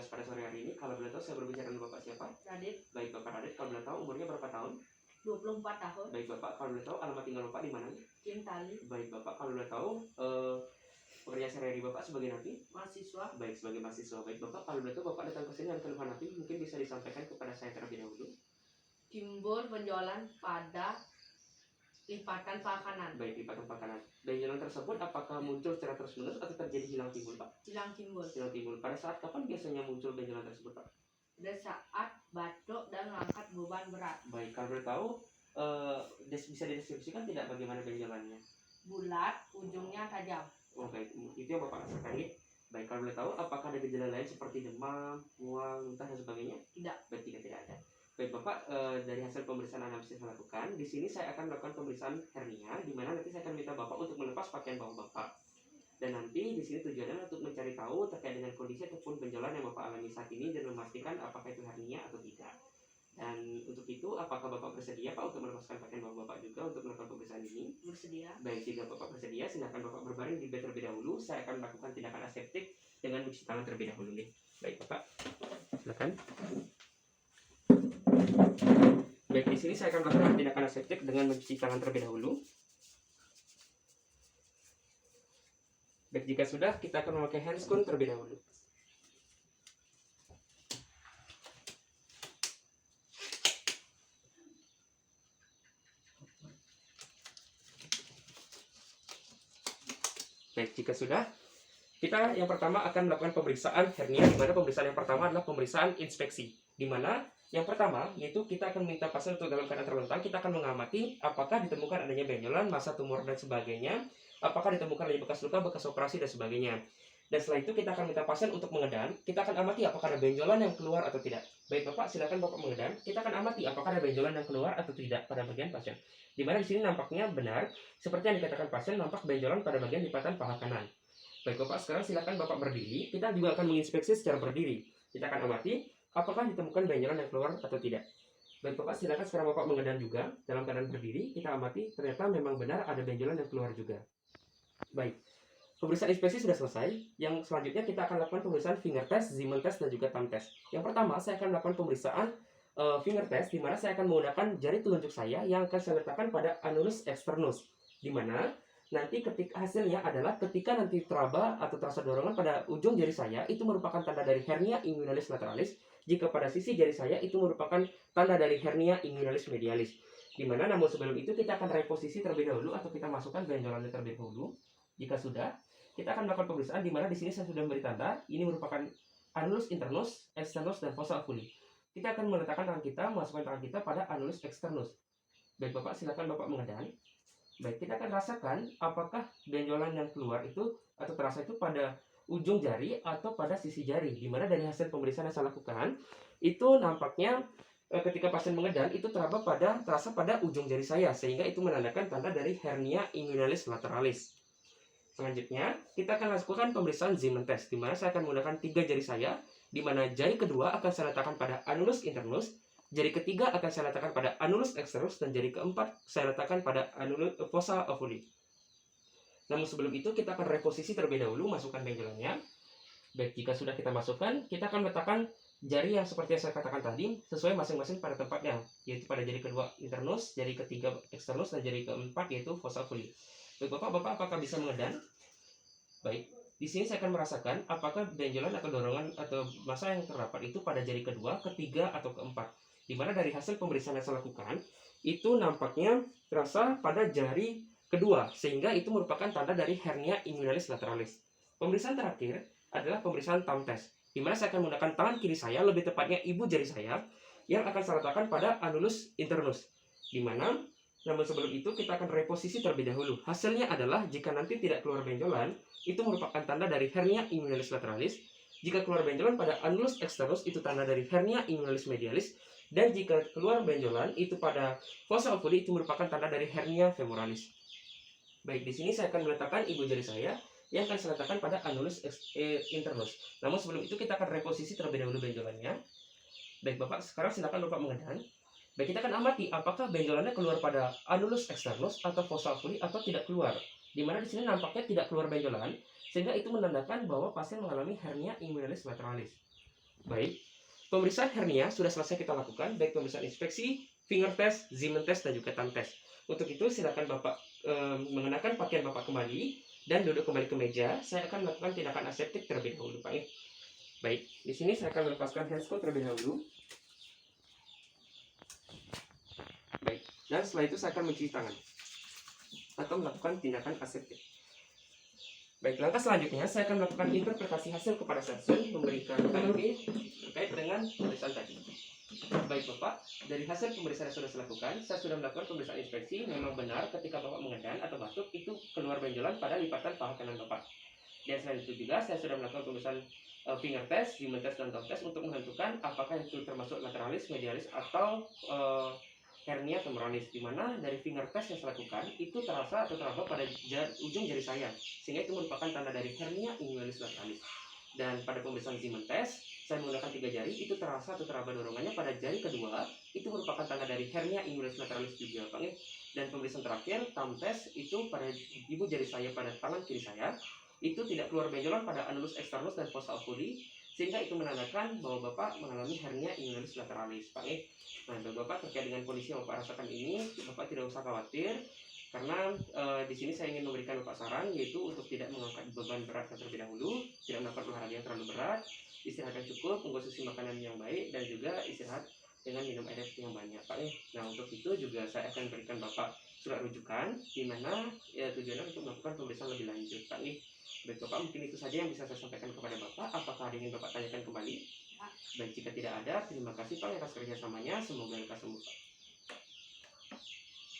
tugas pada sore hari ini. Kalau boleh tahu saya berbicara dengan Bapak siapa? Radit. Baik Bapak Radit, kalau boleh tahu umurnya berapa tahun? 24 tahun. Baik Bapak, kalau boleh tahu alamat tinggal Bapak di mana? Cintali. Baik Bapak, kalau boleh tahu pekerjaan sehari-hari Bapak sebagai napi? Mahasiswa. Baik, sebagai mahasiswa. Baik Bapak, kalau boleh tahu Bapak datang ke sini dengan keluhan napi, mungkin bisa disampaikan kepada saya terlebih dahulu. Timbul penjualan pada lipatan makanan. Baik, lipatan makanan. Benjolan tersebut apakah muncul secara terus-menerus atau terjadi hilang timbul Pak? Hilang timbul. Hilang timbul. Pada saat kapan biasanya muncul benjolan tersebut Pak? Pada saat batuk dan mengangkat beban berat. Baik, kalau boleh tahu bisa dideskripsikan tidak bagaimana benjolannya? Bulat, ujungnya tajam. Oh baik, itu yang Bapak rasakan ya. Baik, kalau boleh tahu apakah ada gejala lain seperti demam, mual, muntah dan sebagainya? Tidak. Baik, tidak ada. Baik Bapak, dari hasil pemeriksaan anamnesis yang saya lakukan, di sini saya akan melakukan pemeriksaan hernia, di mana nanti saya akan minta Bapak untuk melepas pakaian bawah Bapak. Dan nanti di sini tujuannya untuk mencari tahu terkait dengan kondisi ataupun benjolan yang Bapak alami saat ini dan memastikan apakah itu hernia atau tidak. Dan untuk itu, apakah Bapak bersedia Pak untuk melepaskan pakaian bawah Bapak juga untuk melakukan pemeriksaan ini? Bersedia. Baik, jika Bapak bersedia, silakan Bapak berbaring di bed terlebih dahulu. Saya akan melakukan tindakan aseptik dengan mencuci tangan terlebih dahulu nih. Baik Bapak, silakan. Baik, di sini saya akan melakukan tindakan aseptik dengan mencuci tangan terlebih dahulu. Baik, jika sudah, kita akan memakai handscoon terlebih dahulu. Baik, jika sudah, kita yang pertama akan melakukan pemeriksaan hernia, di mana pemeriksaan yang pertama adalah pemeriksaan inspeksi. Di mana yang pertama yaitu kita akan minta pasien untuk dalam keadaan terlentang, kita akan mengamati apakah ditemukan adanya benjolan, massa tumor dan sebagainya, apakah ditemukan adanya bekas luka, bekas operasi dan sebagainya. Dan setelah itu kita akan minta pasien untuk mengedan, kita akan amati apakah ada benjolan yang keluar atau tidak. Baik Bapak, silakan Bapak mengedan, kita akan amati apakah ada benjolan yang keluar atau tidak pada bagian pasien. Di mana di sini nampaknya benar, seperti yang dikatakan pasien, nampak benjolan pada bagian lipatan paha kanan. Baik Bapak, sekarang silakan Bapak berdiri, kita juga akan menginspeksi secara berdiri. Kita akan amati apakah ditemukan benjolan yang keluar atau tidak. Baik Bapak, silakan sekarang Bapak mengedan juga dalam keadaan berdiri, kita amati ternyata memang benar ada benjolan yang keluar juga. Baik, pemeriksaan inspeksi sudah selesai. Yang selanjutnya kita akan lakukan pemeriksaan finger test, Zeeman test dan juga thumb test. Yang pertama saya akan melakukan pemeriksaan finger test, di mana saya akan menggunakan jari telunjuk saya yang akan saya letakkan pada annulus externus, di mana nanti ketika hasilnya adalah ketika nanti teraba atau terasa dorongan pada ujung jari saya, itu merupakan tanda dari hernia inguinalis lateralis. Jika pada sisi jari saya itu merupakan tanda dari hernia inguinalis medialis. Dimana namun sebelum itu kita akan reposisi terlebih dahulu atau kita masukkan benjolannya terlebih dahulu. Jika sudah, kita akan melakukan pemeriksaan, di mana di sini saya sudah memberi tanda ini merupakan annulus internus, externus dan fossa oculi. Kita akan meletakkan tangan kita, masukkan tangan kita pada annulus externus. Baik Bapak, silakan Bapak mengedan. Baik, kita akan rasakan apakah benjolan yang keluar itu atau terasa itu pada ujung jari atau pada sisi jari. Dimana dari hasil pemeriksaan yang saya lakukan, itu nampaknya ketika pasien mengedan itu terasa pada ujung jari saya, sehingga itu menandakan tanda dari hernia inguinalis lateralis. Selanjutnya, kita akan lakukan pemeriksaan Zeeman test, di mana saya akan menggunakan 3 jari saya, di mana jari kedua akan saya letakkan pada annulus internus, jari ketiga akan saya letakkan pada annulus externus, dan jari keempat saya letakkan pada annulus fossa oculi. Namun sebelum itu kita akan reposisi terlebih dahulu, masukkan benjolannya. Baik, jika sudah kita masukkan, kita akan letakkan jari yang seperti yang saya katakan tadi sesuai masing-masing pada tempatnya, yaitu pada jari kedua internus, jari ketiga externus, dan jari keempat yaitu fossa oculi. Baik Bapak apakah bisa mengedan? Baik, di sini saya akan merasakan apakah benjolan atau dorongan atau massa yang terdapat itu pada jari kedua, ketiga, atau keempat. Dimana dari hasil pemeriksaan yang saya lakukan, itu nampaknya terasa pada jari kedua, sehingga itu merupakan tanda dari hernia inguinalis lateralis. Pemeriksaan terakhir adalah pemeriksaan thumb test, di mana saya akan menggunakan tangan kiri saya, lebih tepatnya ibu jari saya, yang akan saya letakkan pada annulus internus. Di mana, namun sebelum itu kita akan reposisi terlebih dahulu. Hasilnya adalah jika nanti tidak keluar benjolan, itu merupakan tanda dari hernia inguinalis lateralis. Jika keluar benjolan pada annulus externus, itu tanda dari hernia inguinalis medialis. Dan jika keluar benjolan itu pada fossa oculi, itu merupakan tanda dari hernia femoralis. Baik, di sini saya akan meletakkan ibu jari saya yang akan saya letakkan pada annulus internus. Namun sebelum itu kita akan reposisi terlebih dahulu benjolannya. Baik Bapak, sekarang silakan Bapak mengedan. Baik, kita akan amati apakah benjolannya keluar pada annulus externus atau fossa oculi atau tidak keluar. Di mana di sini nampaknya tidak keluar benjolan, sehingga itu menandakan bahwa pasien mengalami hernia inguinalis lateralis. Baik, pemeriksaan hernia sudah selesai kita lakukan, baik pemeriksaan inspeksi, finger test, Zeeman test, dan juga thumb test. Untuk itu silakan Bapak mengenakan pakaian Bapak kembali dan duduk kembali ke meja. Saya akan melakukan tindakan aseptik terlebih dahulu, Pak. Baik, di sini saya akan melepaskan handscoat terlebih dahulu. Baik, dan setelah itu saya akan mencuci tangan atau melakukan tindakan aseptik. Baik, langkah selanjutnya saya akan melakukan interpretasi hasil kepada Sersen, memberikan KIP terkait dengan pemeriksaan tadi. Baik Bapak, dari hasil pemeriksaan yang sudah saya lakukan, saya sudah melakukan pemeriksaan inspeksi. Memang benar ketika Bapak mengedan atau batuk itu keluar benjolan pada lipatan paha kanan Bapak. Dan selain itu juga saya sudah melakukan pemeriksaan finger test, Zeeman test, dan thumb test untuk menentukan apakah itu termasuk lateralis, medialis, atau hernia femoralis, di mana dari finger test yang saya lakukan itu terasa atau teraba pada ujung jari saya, sehingga itu merupakan tanda dari hernia inguinalis lateralis. Dan pada pemeriksaan Zeeman test, saya menggunakan 3 jari, itu terasa atau teraba dorongannya pada jari kedua, itu merupakan tanda dari hernia inguinalis lateralis juga, Pak. Dan pemeriksaan terakhir, thumb test, itu pada ibu jari saya pada tangan kiri saya, itu tidak keluar benjolan pada annulus externus dan fossa oculi, sehingga itu menandakan bahwa Bapak mengalami hernia inguinalis lateralis, Pak. Nah, Bapak terkait dengan kondisi yang Bapak rasakan ini, Bapak tidak usah khawatir, karena di sini saya ingin memberikan Bapak saran, yaitu untuk tidak mengangkat beban berat terlebih dahulu, tidak melakukan olahraga yang terlalu berat, istirahat yang cukup, mengkonsumsi makanan yang baik, dan juga istirahat dengan minum air yang banyak, Pak. Nah, untuk itu juga saya akan berikan Bapak surat rujukan, di mana tujuannya untuk melakukan pemeriksaan lebih lanjut, Pak. Baik Bapak, mungkin itu saja yang bisa saya sampaikan kepada Bapak. Apakah ada yang Bapak tanyakan kembali? Baik, jika tidak ada, terima kasih Pak atas kerjasamanya. Semoga lekas sembuh, Pak.